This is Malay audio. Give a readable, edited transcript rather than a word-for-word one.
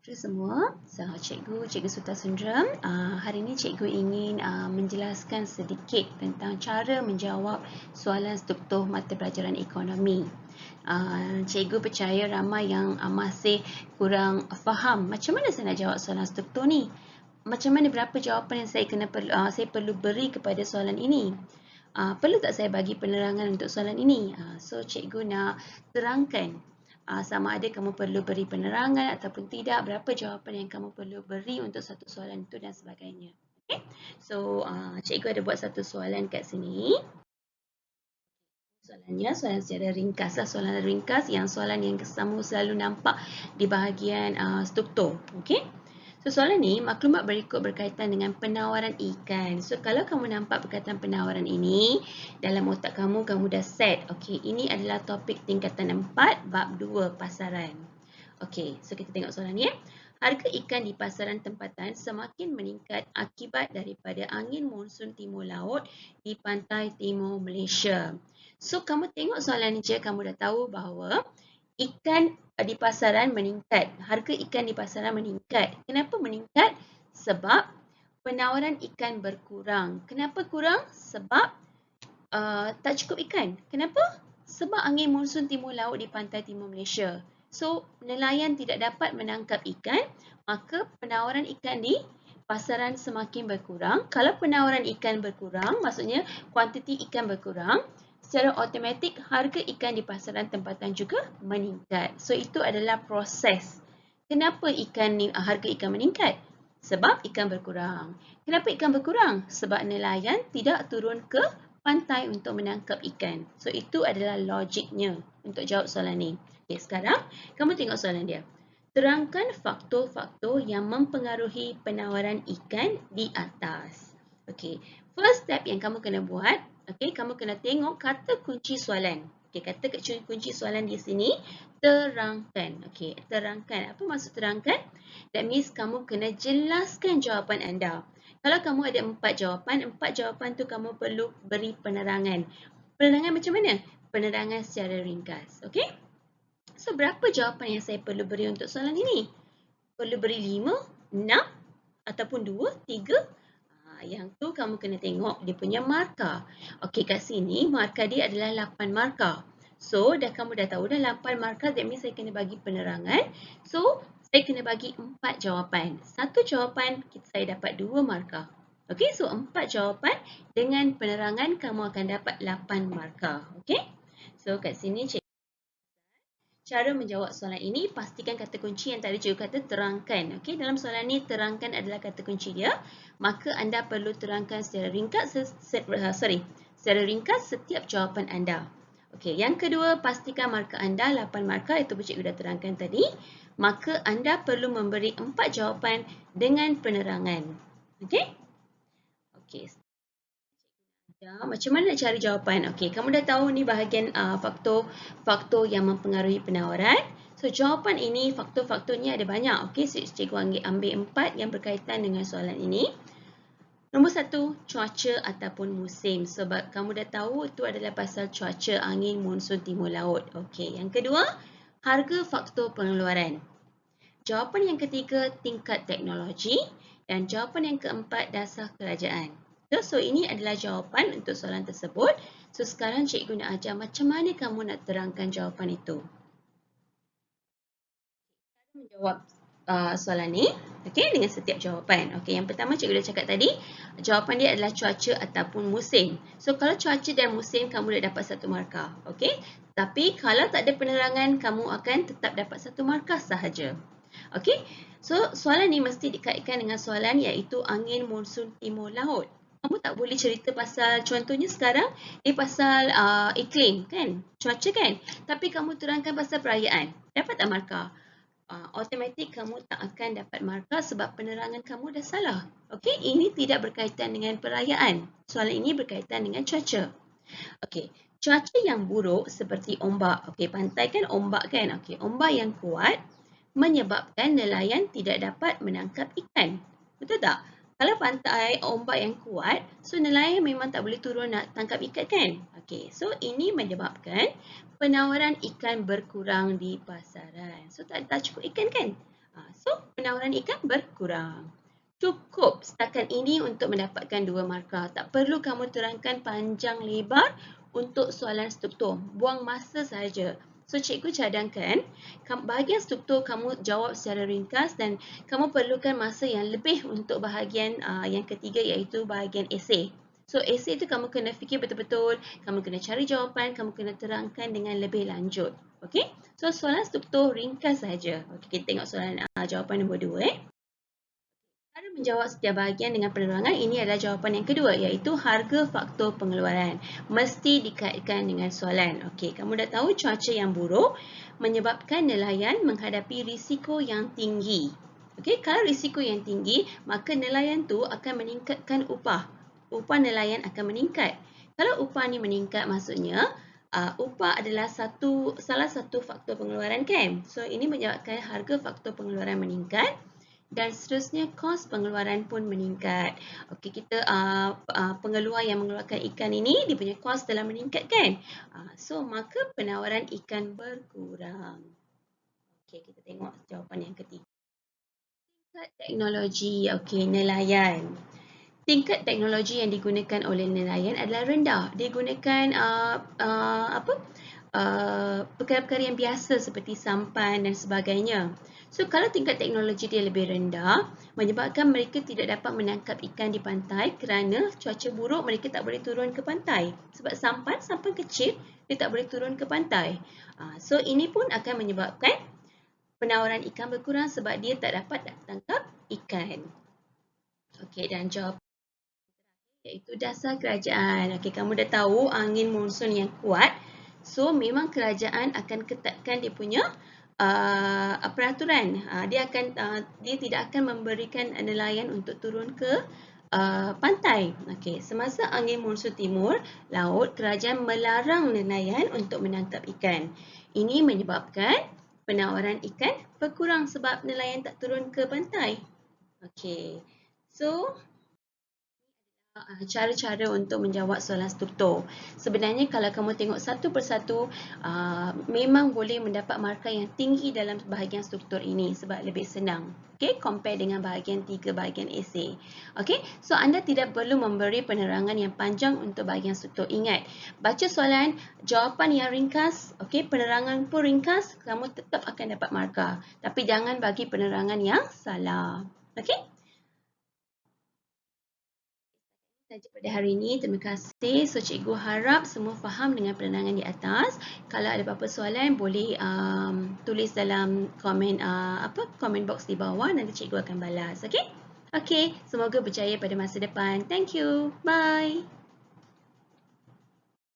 Hai semua, Cikgu Suta Sundram. Hari ini cikgu ingin menjelaskan sedikit tentang cara menjawab soalan struktur mata pelajaran ekonomi. Cikgu percaya ramai yang masih kurang faham macam mana saya nak jawab soalan struktur ni. Macam mana berapa jawapan yang saya perlu beri kepada soalan ini. Perlu tak saya bagi penerangan untuk soalan ini? So cikgu nak terangkan sama ada kamu perlu beri penerangan ataupun tidak, berapa jawapan yang kamu perlu beri untuk satu soalan itu dan sebagainya. Okay? So cikgu ada buat satu soalan kat sini. Soalannya soalan secara ringkas lah, soalan ringkas yang soalan yang kamu selalu nampak di bahagian struktur. Okay? So soalan ni, maklumat berikut berkaitan dengan penawaran ikan. So kalau kamu nampak berkaitan penawaran ini, dalam otak kamu dah set. Okay, ini adalah topik tingkatan 4, bab 2, pasaran. Okay, so kita tengok soalan ni. Harga ikan di pasaran tempatan semakin meningkat akibat daripada angin monsun timur laut di pantai timur Malaysia. So kamu tengok soalan ni je, kamu dah tahu bahawa ikan di pasaran meningkat. Harga ikan di pasaran meningkat. Kenapa meningkat? Sebab penawaran ikan berkurang. Kenapa kurang? Sebab tak cukup ikan. Kenapa? Sebab angin monsun timur laut di pantai timur Malaysia. So, nelayan tidak dapat menangkap ikan, maka penawaran ikan di pasaran semakin berkurang. Kalau penawaran ikan berkurang, maksudnya kuantiti ikan berkurang, secara automatik harga ikan di pasaran tempatan juga meningkat. So itu adalah proses. Kenapa harga ikan meningkat? Sebab ikan berkurang. Kenapa ikan berkurang? Sebab nelayan tidak turun ke pantai untuk menangkap ikan. So itu adalah logiknya untuk jawab soalan ni. Okay, sekarang kamu tengok soalan dia. Terangkan faktor-faktor yang mempengaruhi penawaran ikan di atas. Okay, first step yang kamu kena buat, okay, kamu kena tengok kata kunci soalan. Okay, kata kunci soalan di sini, terangkan. Okay, terangkan. Apa maksud terangkan? That means kamu kena jelaskan jawapan anda. Kalau kamu ada 4 jawapan tu kamu perlu beri penerangan. Penerangan macam mana? Penerangan secara ringkas. Okay? So, berapa jawapan yang saya perlu beri untuk soalan ini? Perlu beri 5, 6, ataupun 2, 3? Yang tu kamu kena tengok dia punya markah. Okey, kat sini markah dia adalah 8 markah. So, kamu dah tahu dah 8 markah, that means saya kena bagi penerangan. So, saya kena bagi 4 jawapan. Satu jawapan saya dapat 2 markah. Okey, so 4 jawapan dengan penerangan kamu akan dapat 8 markah. Okey? So, kat sini cara menjawab soalan ini, pastikan kata kunci yang tadi cikgu kata terangkan. Okey, dalam soalan ini terangkan adalah kata kunci dia. Maka anda perlu terangkan secara ringkas setiap jawapan anda. Okey, yang kedua, pastikan markah anda 8 markah, itu cikgu dah terangkan tadi. Maka anda perlu memberi 4 jawapan dengan penerangan. Okey? Okey. Macam mana nak cari jawapan? Okey, kamu dah tahu ni bahagian faktor yang mempengaruhi penawaran. So, jawapan ini, faktor-faktornya ada banyak. Okey, so, cikgu ambil 4 yang berkaitan dengan soalan ini. Nombor 1, cuaca ataupun musim. Sebab kamu dah tahu itu adalah pasal cuaca angin monsun timur laut. Okey, yang kedua, harga faktor pengeluaran. Jawapan yang ketiga, tingkat teknologi. Dan jawapan yang keempat, dasar kerajaan. So, ini adalah jawapan untuk soalan tersebut. So, sekarang cikgu nak ajar macam mana kamu nak terangkan jawapan itu. Menjawab soalan ni, okay, dengan setiap jawapan. Okay, yang pertama cikgu dah cakap tadi, jawapan dia adalah cuaca ataupun musim. So, kalau cuaca dan musim, kamu dah dapat 1 markah. Okay, tapi kalau tak ada penerangan, kamu akan tetap dapat 1 markah sahaja. Okay, so soalan ni mesti dikaitkan dengan soalan iaitu angin monsun timur laut. Kamu tak boleh cerita pasal, contohnya sekarang, pasal iklim kan, cuaca kan. Tapi kamu terangkan pasal perayaan, dapat tak markah? Automatik kamu tak akan dapat markah sebab penerangan kamu dah salah. Okey, ini tidak berkaitan dengan perayaan. Soalan ini berkaitan dengan cuaca. Okey, cuaca yang buruk seperti ombak. Okey, pantai kan ombak kan? Okey, ombak yang kuat menyebabkan nelayan tidak dapat menangkap ikan. Betul tak? Kalau pantai ombak yang kuat, so nelayan memang tak boleh turun nak tangkap ikan kan? Okey, so ini menyebabkan penawaran ikan berkurang di pasaran. So tak cukup ikan kan? So, penawaran ikan berkurang. Cukup setakat ini untuk mendapatkan 2 markah. Tak perlu kamu terangkan panjang lebar untuk soalan struktur. Buang masa sahaja. So, cikgu cadangkan bahagian struktur kamu jawab secara ringkas dan kamu perlukan masa yang lebih untuk bahagian yang ketiga iaitu bahagian esei. So, esei itu kamu kena fikir betul-betul, kamu kena cari jawapan, kamu kena terangkan dengan lebih lanjut. Okey? So, soalan struktur ringkas sahaja. Okey, kita tengok soalan jawapan nombor 2. Cara menjawab setiap bahagian dengan penerangan ini adalah jawapan yang kedua iaitu harga faktor pengeluaran. Mesti dikaitkan dengan soalan. Okey, kamu dah tahu cuaca yang buruk menyebabkan nelayan menghadapi risiko yang tinggi. Okey, kalau risiko yang tinggi, maka nelayan tu akan meningkatkan upah. Upah nelayan akan meningkat. Kalau upah ni meningkat maksudnya upah adalah salah satu faktor pengeluaran kan? So, ini menyebabkan harga faktor pengeluaran meningkat. Dan seterusnya kos pengeluaran pun meningkat. Okey, kita pengeluar yang mengeluarkan ikan ini dia punya kos telah meningkat kan? So maka penawaran ikan berkurang. Okey, kita tengok jawapan yang ketiga. Tingkat teknologi, okey, nelayan. Tingkat teknologi yang digunakan oleh nelayan adalah rendah. Dia gunakan perkara-perkara yang biasa seperti sampan dan sebagainya. So, kalau tingkat teknologi dia lebih rendah, menyebabkan mereka tidak dapat menangkap ikan di pantai kerana cuaca buruk mereka tak boleh turun ke pantai. Sebab sampan kecil, dia tak boleh turun ke pantai. So, ini pun akan menyebabkan penawaran ikan berkurang sebab dia tak dapat tangkap ikan. Okey, dan jawapan iaitu dasar kerajaan. Okey, kamu dah tahu angin monsun yang kuat. So, memang kerajaan akan ketatkan dia punya peraturan. Dia tidak akan memberikan nelayan untuk turun ke pantai. Okey, semasa angin monsun timur laut, kerajaan melarang nelayan untuk menangkap ikan. Ini menyebabkan penawaran ikan berkurang sebab nelayan tak turun ke pantai. Okey. So, cara-cara untuk menjawab soalan struktur. Sebenarnya kalau kamu tengok satu persatu, memang boleh mendapat markah yang tinggi dalam bahagian struktur ini sebab lebih senang. Okay, compare dengan bahagian 3, bahagian esei. Okay, so anda tidak perlu memberi penerangan yang panjang untuk bahagian struktur. Ingat, baca soalan, jawapan yang ringkas, okay, penerangan pun ringkas, kamu tetap akan dapat markah. Tapi jangan bagi penerangan yang salah. Okay? Saja pada hari ini. Terima kasih. So, cikgu harap semua faham dengan penerangan di atas. Kalau ada apa-apa soalan, boleh tulis dalam komen box di bawah. Nanti cikgu akan balas. Okay? Okay. Semoga berjaya pada masa depan. Thank you. Bye.